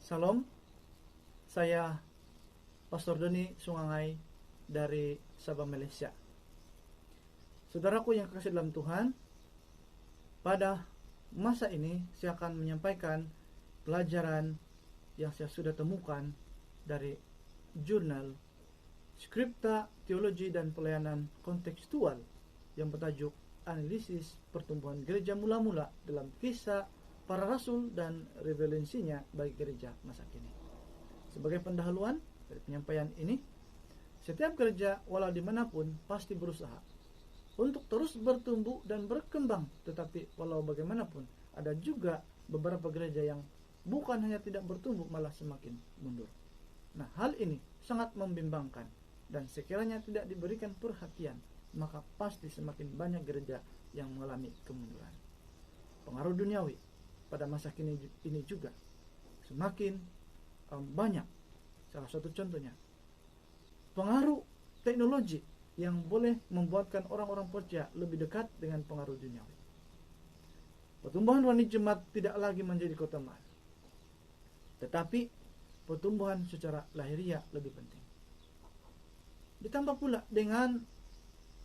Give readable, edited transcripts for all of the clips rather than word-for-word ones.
Salam, saya Pastor Doni Sungangai dari Sabah, Malaysia. Saudaraku yang kekasih dalam Tuhan, pada masa ini saya akan menyampaikan pelajaran yang saya sudah temukan dari jurnal Skripta Teologi dan Pelayanan Kontekstual yang bertajuk Analisis Pertumbuhan Gereja Mula-Mula dalam Kisah Para Rasul dan Revelensinya bagi gereja masa kini. Sebagai pendahuluan dari penyampaian ini, setiap gereja walau dimanapun pasti berusaha untuk terus bertumbuh dan berkembang, tetapi walau bagaimanapun ada juga beberapa gereja yang bukan hanya tidak bertumbuh, malah semakin mundur. Nah, hal ini sangat membimbangkan, dan sekiranya tidak diberikan perhatian, maka pasti semakin banyak gereja yang mengalami kemunduran. Pengaruh duniawi pada masa kini ini juga semakin banyak. Salah satu contohnya, pengaruh teknologi yang boleh membuatkan orang-orang percaya lebih dekat dengan pengaruh duniawi. Pertumbuhan rohani jemaat tidak lagi menjadi keutamaan, tetapi pertumbuhan secara lahiriah lebih penting. Ditambah pula dengan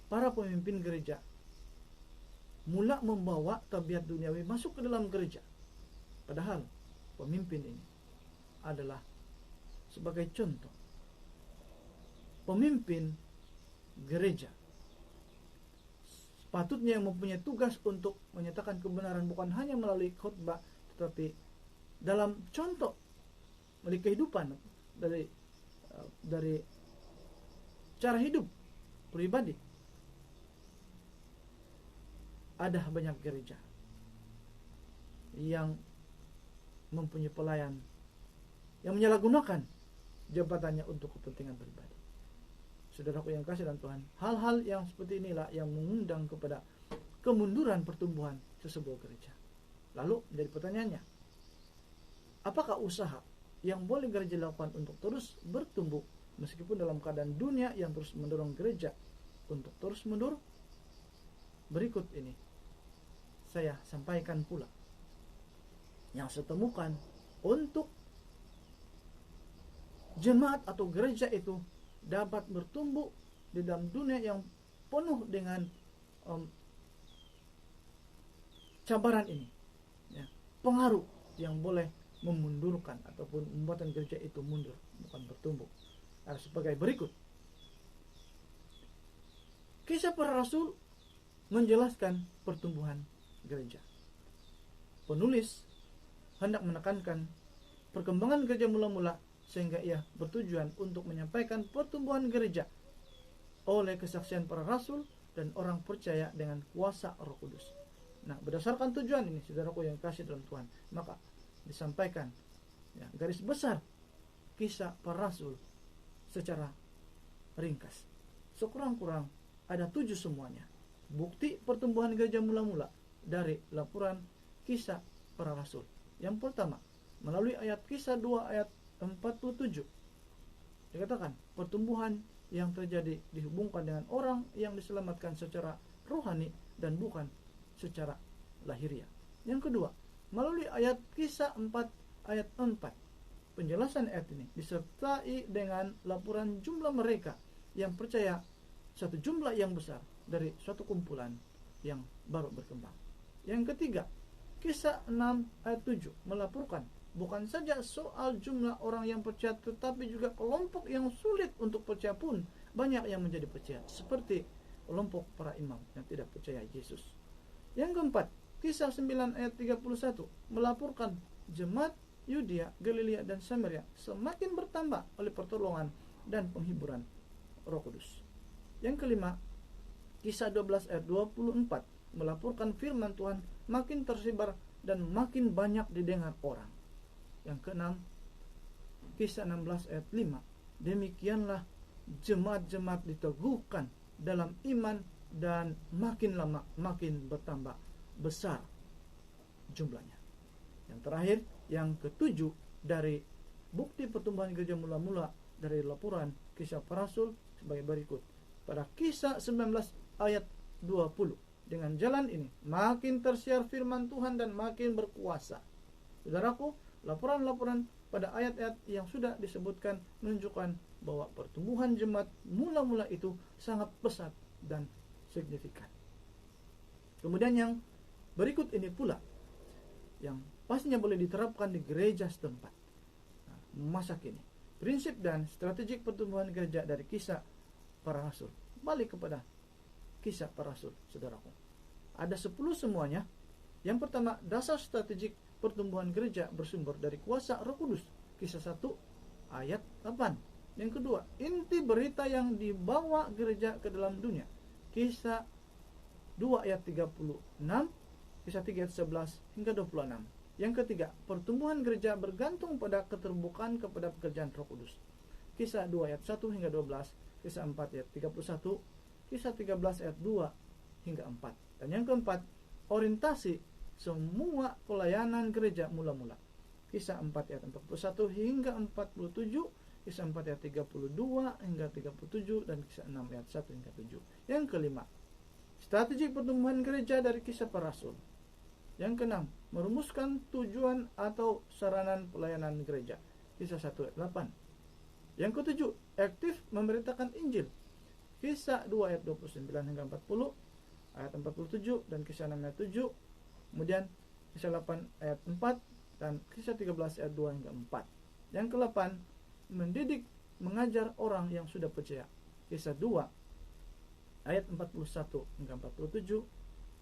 para pemimpin gereja mula membawa tabiat duniawi masuk ke dalam gereja. Padahal pemimpin ini adalah sebagai contoh. Pemimpin gereja sepatutnya mempunyai tugas untuk menyatakan kebenaran, bukan hanya melalui khotbah, tetapi dalam contoh melalui kehidupan, dari cara hidup pribadi. Ada banyak gereja yang mempunyai pelayan yang menyalahgunakan jabatannya untuk kepentingan pribadi. Saudaraku yang kasih dalam Tuhan, hal-hal yang seperti inilah yang mengundang kepada kemunduran pertumbuhan sesebuah gereja. Lalu menjadi pertanyaannya, apakah usaha yang boleh gereja lakukan untuk terus bertumbuh meskipun dalam keadaan dunia yang terus mendorong gereja untuk terus mundur? Berikut ini saya sampaikan pula yang saya temukan untuk jemaat atau gereja itu dapat bertumbuh di dalam dunia yang penuh dengan cabaran ini, ya, pengaruh yang boleh memundurkan ataupun membuatkan gereja itu mundur, bukan bertumbuh. Ada sebagai berikut. Kisah Para Rasul menjelaskan pertumbuhan gereja. Penulis hendak menekankan perkembangan gereja mula-mula sehingga ia bertujuan untuk menyampaikan pertumbuhan gereja oleh kesaksian para rasul dan orang percaya dengan kuasa Roh Kudus. Nah, berdasarkan tujuan ini, saudaraku yang kasih dalam Tuhan, maka disampaikan garis besar kisah para rasul secara ringkas. Sekurang-kurang ada 7 semuanya. Bukti pertumbuhan gereja mula-mula dari laporan kisah para rasul. Yang pertama, melalui ayat kisah 2 ayat 47 dikatakan pertumbuhan yang terjadi dihubungkan dengan orang yang diselamatkan secara rohani dan bukan secara lahiriah. Yang kedua, melalui ayat kisah 4 ayat 4, penjelasan ayat ini disertai dengan laporan jumlah mereka yang percaya, satu jumlah yang besar dari suatu kumpulan yang baru berkembang. Yang ketiga, kisah 6 ayat 7 melaporkan bukan saja soal jumlah orang yang percaya, tetapi juga kelompok yang sulit untuk percaya pun banyak yang menjadi percaya, seperti kelompok para imam yang tidak percaya Yesus. Yang keempat, kisah 9 ayat 31 melaporkan jemaat Yudea, Galilea, dan Samaria semakin bertambah oleh pertolongan dan penghiburan Roh Kudus. Yang kelima, kisah 12 ayat 24 melaporkan firman Tuhan makin tersebar dan makin banyak didengar orang. Yang keenam, kisah 16 ayat 5, demikianlah jemaat-jemaat diteguhkan dalam iman dan makin lama makin bertambah besar jumlahnya. Yang terakhir, yang ketujuh, dari bukti pertumbuhan gereja mula-mula dari laporan kisah para rasul sebagai berikut. Pada kisah 19 ayat 20, dengan jalan ini makin tersiar firman Tuhan dan makin berkuasa. Saudaraku, laporan-laporan pada ayat-ayat yang sudah disebutkan menunjukkan bahwa pertumbuhan jemaat mula-mula itu sangat pesat dan signifikan. Kemudian yang berikut ini pula yang pastinya boleh diterapkan di gereja setempat masa kini. Prinsip dan strategik pertumbuhan gereja dari Kisah Para Rasul. Balik kepada Kisah Para Rasul, saudaraku. Ada 10 semuanya. Yang pertama, dasar strategik pertumbuhan gereja bersumber dari kuasa Roh Kudus. Kisah 1 ayat 8. Yang kedua, inti berita yang dibawa gereja ke dalam dunia. Kisah 2 ayat 36, Kisah 3 ayat 11 hingga 26. Yang ketiga, pertumbuhan gereja bergantung pada keterbukaan kepada pekerjaan Roh Kudus. Kisah 2 ayat 1 hingga 12, Kisah 4 ayat 31, Kisah 13 ayat 2 hingga 4. Dan yang keempat, orientasi semua pelayanan gereja mula-mula. Kisah 4 ayat 41 hingga 47, Kisah 4 ayat 32 hingga 37, dan Kisah 6 ayat 1 hingga 7. Yang kelima, strategi pertumbuhan gereja dari Kisah Para Rasul. Yang keenam, merumuskan tujuan atau saranan pelayanan gereja. Kisah 1 ayat 8. Yang ketujuh, aktif memberitakan Injil. Kisah 2 ayat 29 hingga 40, ayat 47 dan Kisah 6 ayat 7. Kemudian Kisah 8 ayat 4 dan Kisah 13 ayat 2 hingga 4. Yang ke-8, mendidik, mengajar orang yang sudah percaya. Kisah 2 ayat 41 hingga 47.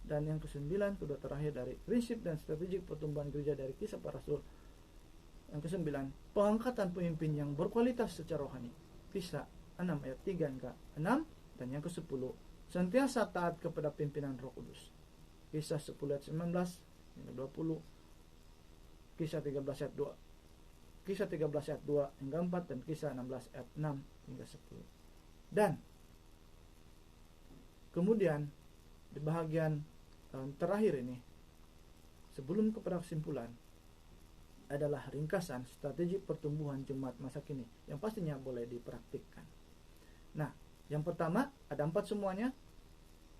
Dan yang ke-9, kedua terakhir dari prinsip dan strategik pertumbuhan gereja dari Kisah Para Rasul. Yang ke-9, pengangkatan pemimpin yang berkualitas secara rohani. Kisah 6 ayat 3 hingga 6. Dan yang ke-10, sentiasa taat kepada pimpinan Roh Kudus. Kisah 10 ayat 19 hingga 20. Kisah 13 ayat 2. Kisah 13 ayat 2 hingga 4 dan Kisah 16 ayat 6 hingga 10. Dan kemudian di bahagian terakhir ini, sebelum kepada kesimpulan, adalah ringkasan strategi pertumbuhan jemaat masa kini yang pastinya boleh dipraktikkan. Nah, yang pertama, ada 4 semuanya.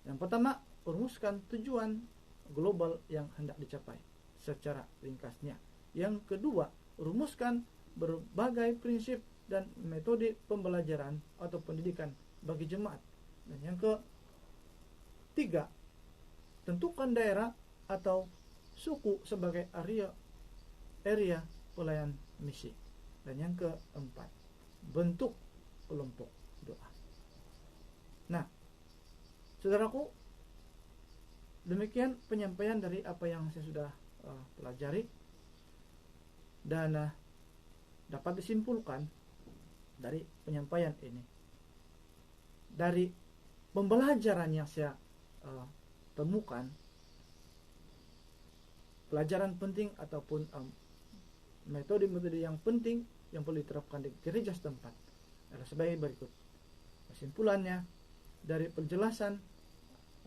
Yang pertama, rumuskan tujuan global yang hendak dicapai secara ringkasnya. Yang kedua, rumuskan berbagai prinsip dan metode pembelajaran atau pendidikan bagi jemaat. Dan yang ketiga, tentukan daerah atau suku sebagai area pelayan misi. Dan yang keempat, bentuk kelompok doa. Nah, saudaraku, demikian penyampaian dari apa yang saya sudah pelajari. Dan dapat disimpulkan dari penyampaian ini, dari pembelajaran yang saya temukan, pelajaran penting ataupun metode-metode yang penting yang perlu diterapkan di gereja setempat adalah sebagai berikut. Kesimpulannya, dari penjelasan,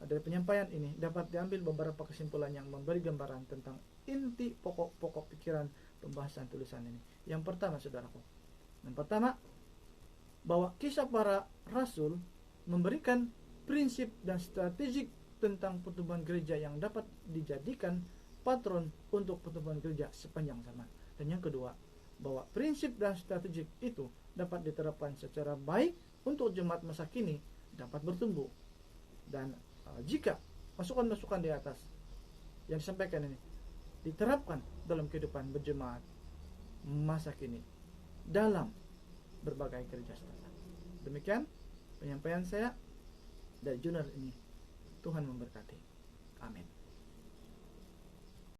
dari penyampaian ini dapat diambil beberapa kesimpulan yang memberi gambaran tentang inti pokok-pokok pikiran pembahasan tulisan ini. Yang pertama, saudaraku, bahwa Kisah Para Rasul memberikan prinsip dan strategik tentang pertumbuhan gereja yang dapat dijadikan patron untuk pertumbuhan gereja sepanjang zaman. Dan yang kedua, bahwa prinsip dan strategik itu dapat diterapkan secara baik untuk jemaat masa kini dapat bertumbuh. Dan jika masukan-masukan di atas yang disampaikan ini diterapkan dalam kehidupan berjemaat masa kini dalam berbagai gereja setempat. Demikian penyampaian saya dari jurnal ini. Tuhan memberkati. Amin.